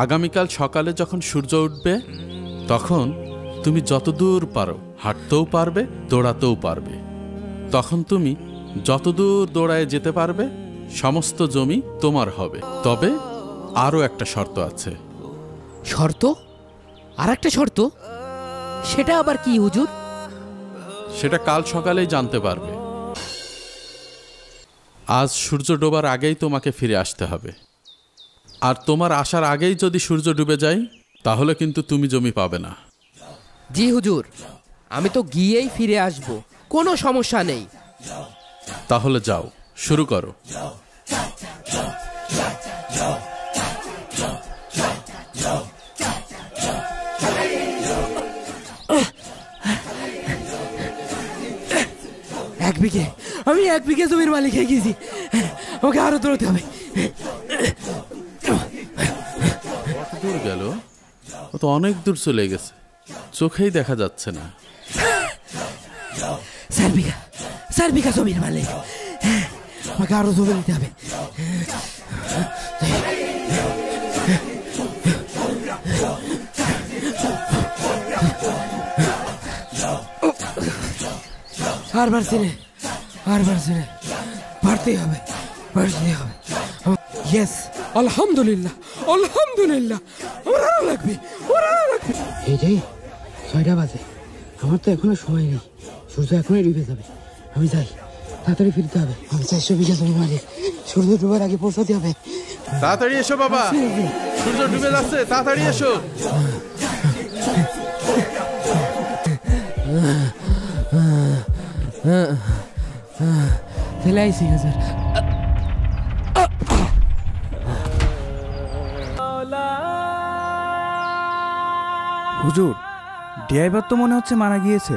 আগামীকাল সকালে যখন সূর্য উঠবে তখন তুমি যতদূর পারো হাঁটতেও পারবে, দৌড়াতেও পারবে। তখন তুমি যতদূর দৌড়ায় যেতে পারবে সমস্ত জমি তোমার হবে। তবে আরও একটা শর্ত আছে। শর্ত? আর একটা শর্ত? সেটা আবার কি হুজুর? সেটা কাল সকালেই জানতে পারবে। আজ সূর্য ডোবার আগেই তোমাকে ফিরে আসতে হবে। আর তোমার আসার আগেই যদি সূর্য ডুবে যায় তাহলে কিন্তু তুমি জমি পাবে না। জি হুজুর, আমি তো গিয়েই ফিরে আসব, কোনো সমস্যা নেই। তাহলে যাও, শুরু করো। আমি 1 বিঘে জমির মালিক হয়ে গেছি, আমাকে আরো দৌড়তে হবে। কত দূর গেল? ও তো অনেক দূর চলে গেছে, চোখেই দেখা যাচ্ছে না। 4 বিঘা জমির মালিক, আমাকে আরো জমি নিতে হবে। আর পারছি না, পারতেই হবে। ইয়েস, আলহামদুলিল্লাহ, আমার আরো লাগবে। এই যে 6টা বাজে, আমার তো এখনো সময় নেই, সূর্য এখনই ডুবে যাবে। আমি যাই, তাড়াতাড়ি ফিরতে হবে। আমি 400 বিঘা জমি মালিক, সূর্য ডুবার আগে পৌঁছাতে হবে। তাড়াতাড়ি এসো বাবা, সূর্য ডুবে যাচ্ছে, তাড়াতাড়ি এসো। চলে আইসি হুজুর। হুজুর, ড্রাইভার তো মনে হচ্ছে মারা গিয়েছে।